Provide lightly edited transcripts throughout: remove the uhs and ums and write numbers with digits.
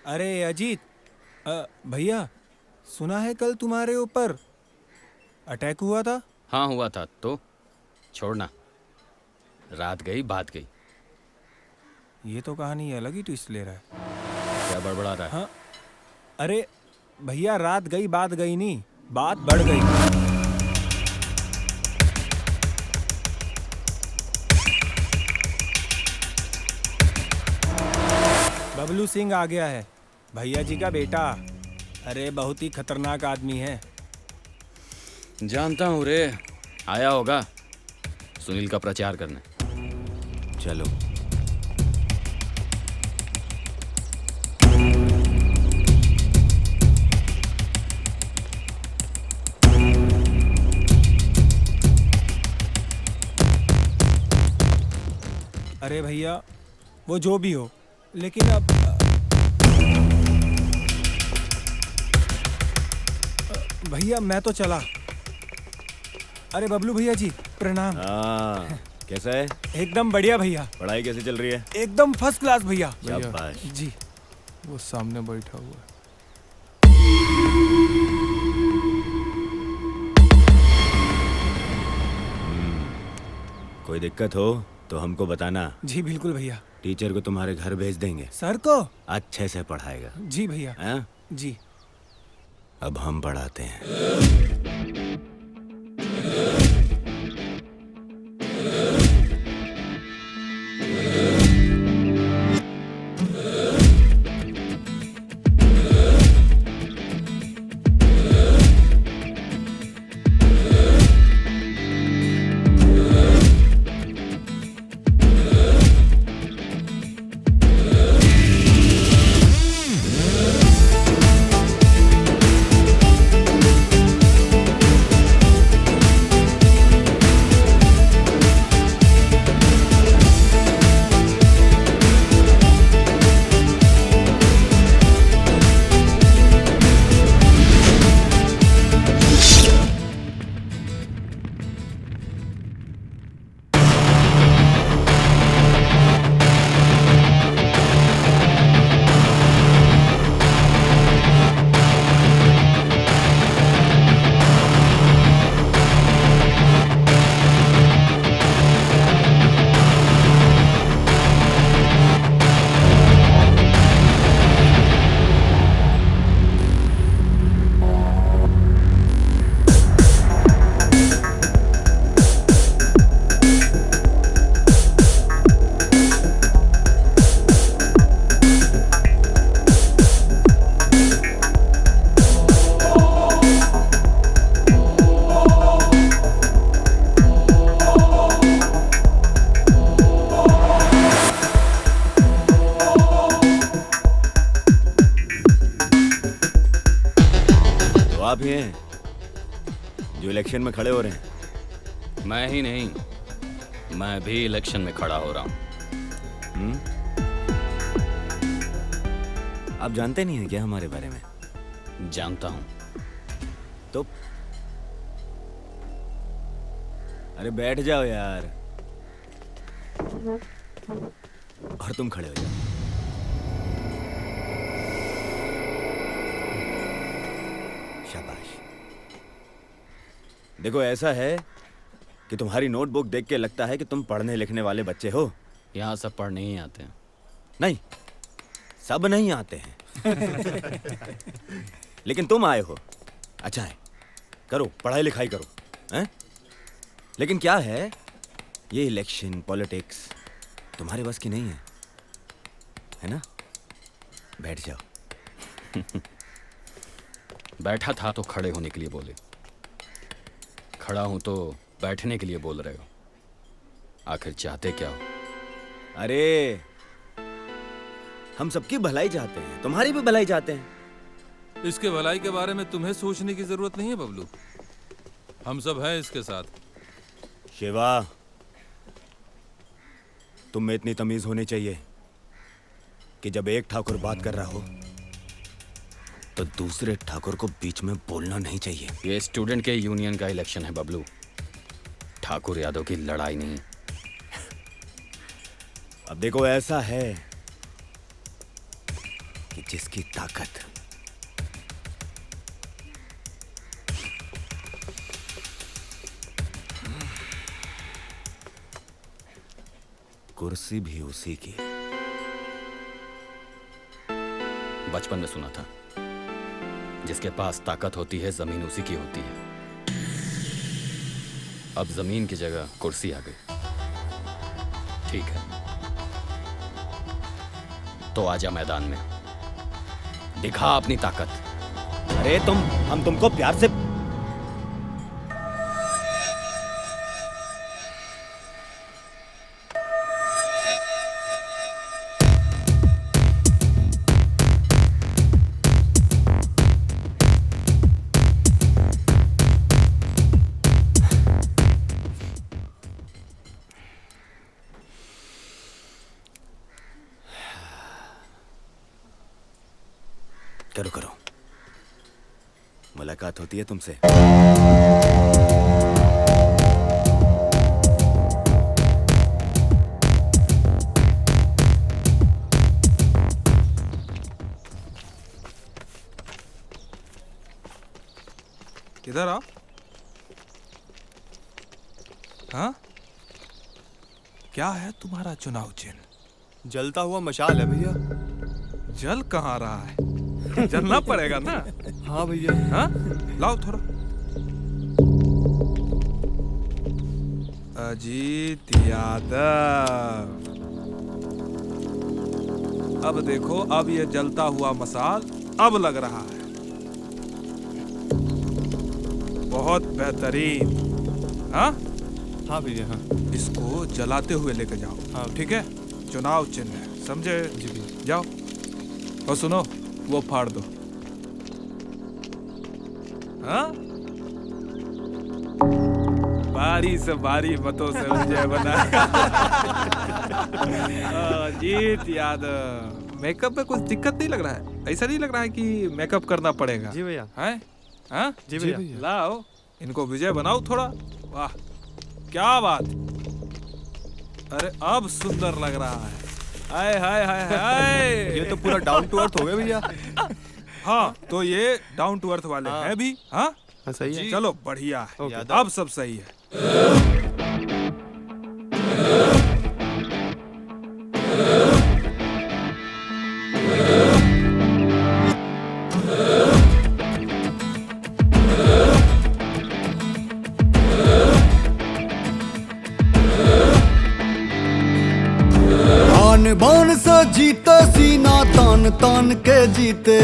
अरे अजीत, भैया, सुना है कल तुम्हारे ऊपर अटैक हुआ था। हाँ हुआ था तो छोड़ना। रात गई बात गई। ये तो कहानी अलग ही ट्विस्ट ले रहा है। क्या बड़बड़ा रहा है? हाँ, अरे भैया, रात गई बात गई नहीं, बात बढ़ गई। बबलू सिंह आ गया है, भैया जी का बेटा। अरे बहुत ही खतरनाक आदमी है। जानता हूँ रे, आया होगा सुनील का प्रचार करने। चलो। अरे भैया, वो जो भी हो, लेकिन अब भैया मैं तो चला। अरे बबलू भैया जी, प्रणाम। हाँ, कैसा है? एकदम बढ़िया भैया। पढ़ाई कैसे चल रही है? एकदम फर्स्ट क्लास भैया। शाबाश। जी। वो सामने बैठा हुआ है। कोई दिक्कत हो तो हमको बताना। जी बिल्कुल भैया। टीचर को तुम्हारे घर भेज देंगे। सर को? अच्छे से पढ़ाएगा। जी भैया। हाँ? जी। अब हम पढ़ाते हैं। आप ही हैं जो इलेक्शन में खड़े हो रहे हैं? मैं ही नहीं, मैं भी इलेक्शन में खड़ा हो रहा हूँ। आप जानते नहीं हैं क्या हमारे बारे में? जानता हूँ। तो अरे बैठ जाओ यार, और तुम खड़े हो जाओ। शाबाश। देखो, ऐसा है कि तुम्हारी नोटबुक देख के लगता है कि तुम पढ़ने लिखने वाले बच्चे हो। यहाँ सब पढ़ने ही आते हैं। नहीं, सब नहीं आते हैं। लेकिन तुम आए हो, अच्छा है, करो पढ़ाई लिखाई करो, हैं? लेकिन क्या है, ये इलेक्शन पॉलिटिक्स तुम्हारे बस की नहीं है ना? बैठ जाओ। बैठा था तो खड़े होने के लिए बोले, खड़ा हूं तो बैठने के लिए बोल रहे हो। आखिर चाहते क्या हो? अरे हम सबकी भलाई चाहते हैं, तुम्हारी भी भलाई चाहते हैं। इसके भलाई के बारे में तुम्हें सोचने की जरूरत नहीं है बबलू, हम सब हैं इसके साथ। शिवा, तुम में इतनी तमीज होनी चाहिए कि जब एक ठाकुर बात कर रहा हो तो दूसरे ठाकुर को बीच में बोलना नहीं चाहिए। ये स्टूडेंट के यूनियन का इलेक्शन है बबलू, ठाकुर यादव की लड़ाई नहीं। अब देखो, ऐसा है कि जिसकी ताकत कुर्सी भी उसी की। बचपन में सुना था, जिसके पास ताकत होती है जमीन उसी की होती है। अब जमीन की जगह कुर्सी आ गई। ठीक है, तो आजा मैदान में, दिखा अपनी ताकत। अरे हम तुमको प्यार से। करो करो, मुलाकात होती है तुमसे। इधर आओ। हाँ, क्या है तुम्हारा चुनाव चिन्ह? जलता हुआ मशाल है भैया। जल कहाँ रहा है? जलना पड़ेगा ना। हाँ भैया। हाँ, लाओ थोड़ा। अजीत यादव, अब देखो, अब ये जलता हुआ मसाल अब लग रहा है। बहुत बेहतरीन। हाँ हाँ भैया। हाँ इसको जलाते हुए लेकर जाओ। हाँ ठीक है, चुनाव चिन्ह है, समझे? जी भैया। जाओ और सुनो, वो फाड़ दो। हाँ, बारी से बारी मतों से विजय बना। जीत यादव। मेकअप में कुछ दिक्कत नहीं लग रहा है? ऐसा नहीं लग रहा है कि मेकअप करना पड़ेगा? जी भैया। हैं? हाँ? जी भैया। लाओ, इनको विजय बनाओ थोड़ा। वाह, क्या बात। अरे अब सुंदर लग रहा है। हाय हाय हाय हाय। ये तो पूरा डाउन टू अर्थ हो गया भैया। हाँ, तो ये डाउन टू अर्थ वाले हाँ। हैं भी। हाँ हाँ सही है। चलो, बढ़िया है। ओके। अब सब सही है। आन बान से जीते, सीना तान तान के जीते,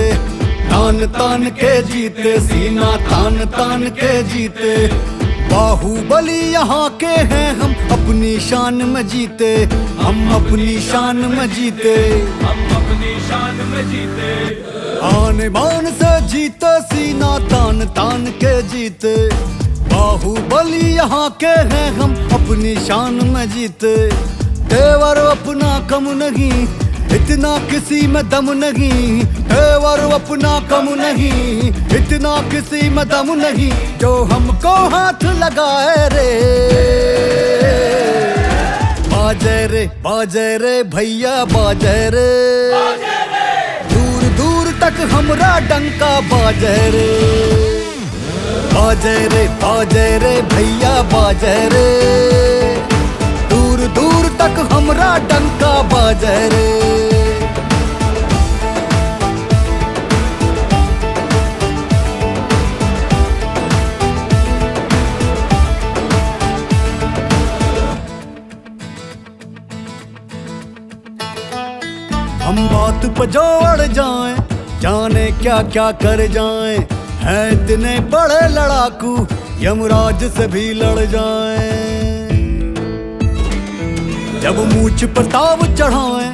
तान तान के जीते, सीना तान तान के जीते। बाहुबली यहाँ के हैं हम, अपनी शान में जीते, हम अपनी शान में जीते, हम अपनी शान में जीते। आन बान से जीते, सीना तान तान के जीते। बाहुबली यहाँ के हैं हम, अपनी शान में जीते। तेवर अपना कम नहीं, इतना किसी में दम नहीं। तेवर अपना कम नहीं, इतना किसी में दम नहीं। जो हमको हाथ लगाए रे, बाजे रे भैया, बाजे रे। दूर दूर तक हमरा डंका बाजे रे, बाजे रे भैया, बाजे रे। दूर दूर तक हमरा डंका बाजे रे। हम बात पे जो अड़ जाएं, जाने क्या क्या कर जाएं। हैं इतने बड़े लड़ाकू, यमराज से भी लड़ जाएं। जब मूछ पर ताव चढ़ाएं,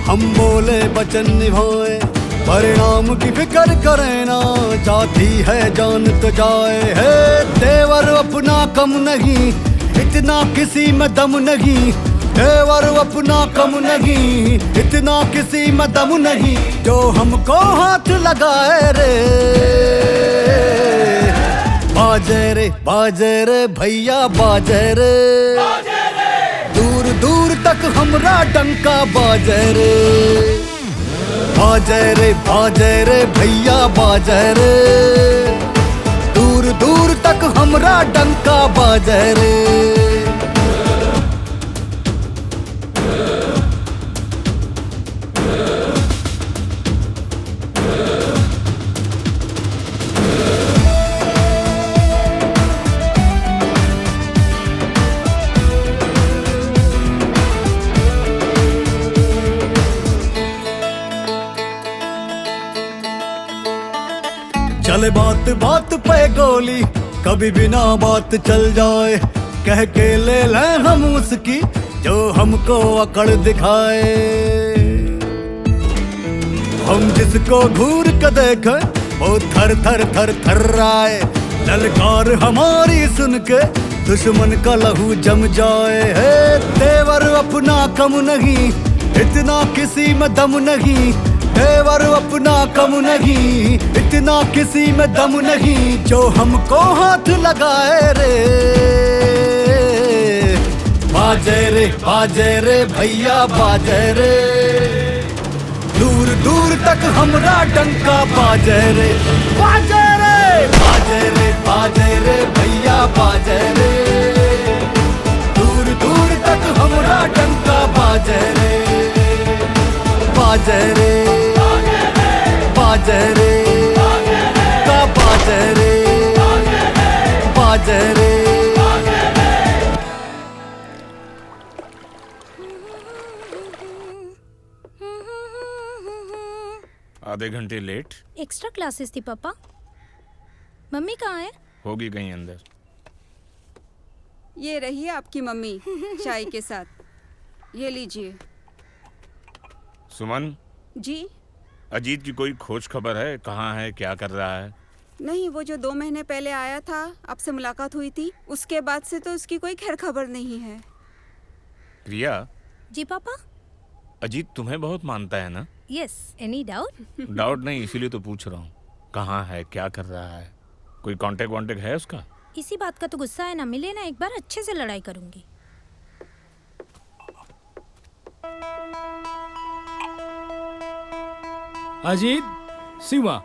हम बोले वचन निभाएं। परिणाम की फिक्र करें ना, जाती है जान तो जाए। है तेवर अपना कम नहीं, इतना किसी में दम नहीं। तेवर अपना कम नहीं, इतना किसी में दम नहीं। जो हमको हाथ लगाए रे, बाजे रे भैया, बाजे रे। दूर दूर तक हमरा डंका बाजे रे। बाजे रे भैया बाजे रे, दूर दूर तक हमरा डंका बाजे रे। चले बात बात पे गोली, कभी बिना बात चल जाए, कह के ले लें हम उसकी जो हमको अकड़ दिखाए। हम जिसको घूर के देखे वो थर थर थर थर्राए, ललकार हमारी सुन के दुश्मन का लहू जम जाए। है तेवर अपना कम नहीं, इतना किसी में दम नहीं, तेवर अपना कम नहीं, इतना किसी में दम नहीं, जो हमको हाथ लगाए रे। बाजे रे भैया बाजे रे, दूर दूर तक हमरा डंका बाजे रे। बाजे रे भैया बाजे रे, दूर दूर तक हमरा डंका बाजे रे। बाजे रे बाजे रे का बाजे रे, बाजे रे। आधे घंटे लेट। एक्स्ट्रा क्लासेस थी पापा। मम्मी कहाँ है? होगी कहीं अंदर। ये रही आपकी मम्मी चाय के साथ, ये लीजिए। सुमन जी? अजीत की कोई खोज खबर है? कहाँ है, क्या कर रहा है? नहीं, वो जो 2 महीने पहले आया था, आपसे मुलाकात हुई थी, उसके बाद से तो उसकी कोई खैर खबर नहीं है। प्रिया। जी पापा। अजीत तुम्हें बहुत मानता है ना? Yes, any doubt? डाउट नहीं, इसीलिए तो पूछ रहा हूँ। कहाँ है, क्या कर रहा है, कोई कांटेक्ट है उसका? इसी बात का तो गुस्सा है ना, मिले ना एक बार अच्छे से लड़ाई करूंगी। अजीत, शिवा,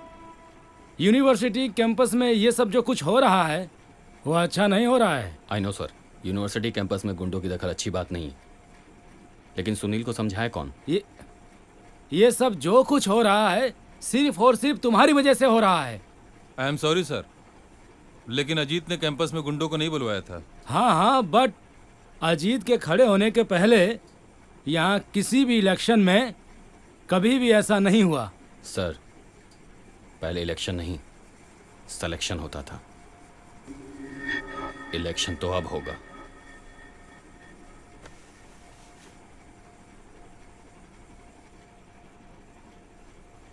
यूनिवर्सिटी कैंपस में ये सब जो कुछ हो रहा है वो अच्छा नहीं हो रहा है। I know sir, university campus में गुंडों की दखल अच्छी बात नहीं है, लेकिन सुनील को समझाए कौन? ये सब जो कुछ हो रहा है सिर्फ और सिर्फ तुम्हारी वजह से हो रहा है। आई एम सॉरी सर, लेकिन अजीत ने कैंपस में गुंडों को नहीं बुलवाया था। हाँ, बट अजीत के खड़े होने के पहले यहाँ किसी भी इलेक्शन में कभी भी ऐसा नहीं हुआ। सर, पहले इलेक्शन नहीं, सिलेक्शन होता था। इलेक्शन तो अब होगा।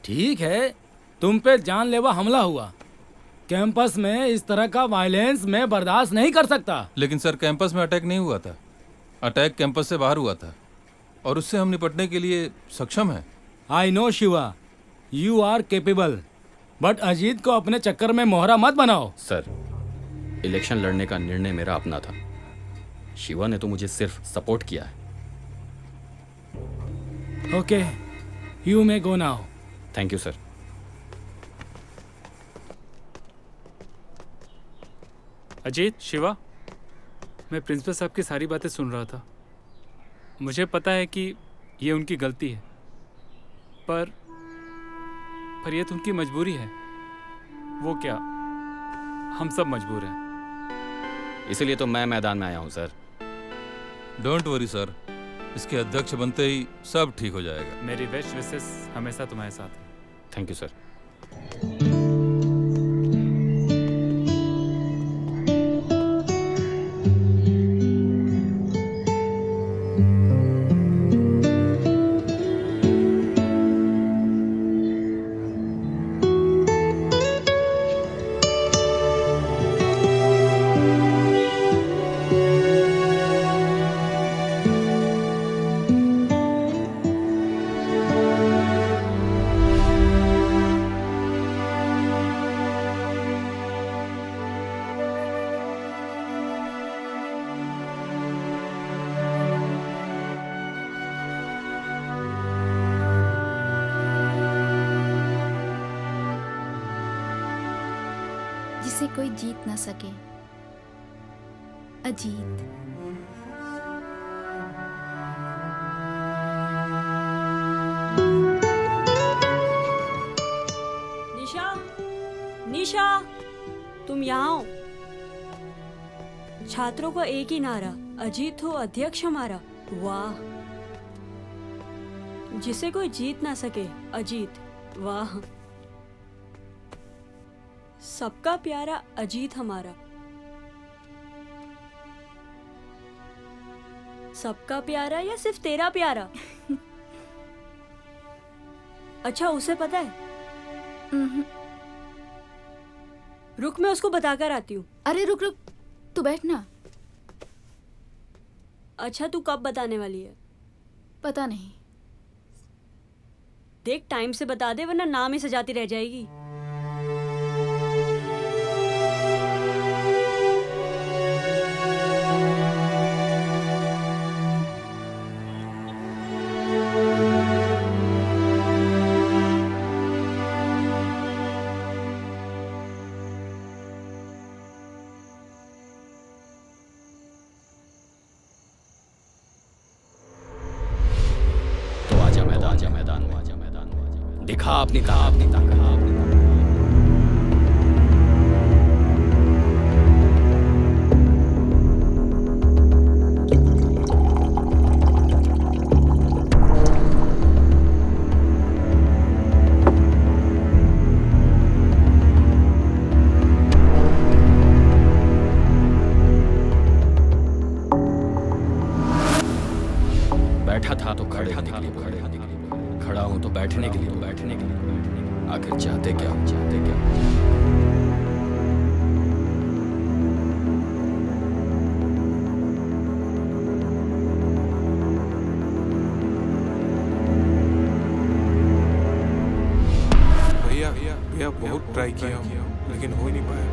ठीक है, तुम पे जानलेवा हमला हुआ, कैंपस में इस तरह का वायलेंस मैं बर्दाश्त नहीं कर सकता। लेकिन सर, कैंपस में अटैक नहीं हुआ था, अटैक कैंपस से बाहर हुआ था और उससे हम निपटने के लिए सक्षम हैं। I know Shiva, you are capable, but Ajit को अपने चक्कर में मोहरा मत बनाओ। सर, इलेक्शन लड़ने का निर्णय मेरा अपना था, शिवा ने तो मुझे सिर्फ सपोर्ट किया है। Okay, you may go now. Thank you sir. Ajit, Shiva, मैं प्रिंसिपल साहब की सारी बातें सुन रहा था। मुझे पता है कि ये उनकी गलती है, पर ये तो उनकी मजबूरी है। वो क्या, हम सब मजबूर हैं। इसीलिए तो मैं मैदान में आया हूँ सर। डोंट वरी सर, इसके अध्यक्ष बनते ही सब ठीक हो जाएगा। मेरी बेस्ट विशेस हमेशा तुम्हारे साथ है। Thank you sir. जिसे कोई जीत ना सके, अजीत। निशा, निशा, तुम यहाँ हो। छात्रों का एक ही नारा, अजीत हो अध्यक्ष हमारा। वाह, जिसे कोई जीत ना सके, अजीत। वाह, सबका प्यारा अजीत हमारा। सबका प्यारा या सिर्फ तेरा प्यारा? अच्छा, उसे पता है? रुक, मैं उसको बताकर आती हूँ। अरे रुक रुक, तू बैठ ना। अच्छा, तू कब बताने वाली है? पता नहीं। देख, टाइम से बता दे, वरना नाम ही सजाती रह जाएगी। तो आजा मैदान में, दिखा अपनी ताकत। बैठा था तो खड़े होने के लिए बोले, खड़ा हूं तो बैठने के लिए आखिर चाहते क्या? भैया बहुत ट्राई किया लेकिन हो ही नहीं पाया।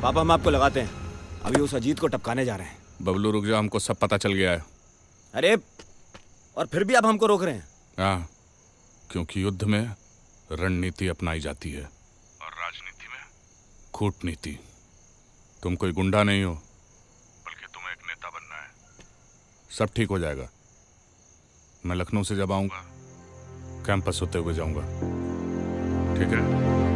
पापा, हम आपको लगाते हैं। अभी उस अजीत को टपकाने जा रहे हैं। बबलू रुक जा, हमको सब पता चल गया है। अरे, और फिर भी आप हमको रोक रहे हैं? हाँ, क्योंकि युद्ध में रणनीति अपनाई जाती है और राजनीति में कूटनीति। तुम कोई गुंडा नहीं हो, बल्कि तुम्हें एक नेता बनना है। सब ठीक हो जाएगा। मैं लखनऊ से जब आऊंगा कैंपस होते हुए जाऊंगा, ठीक है?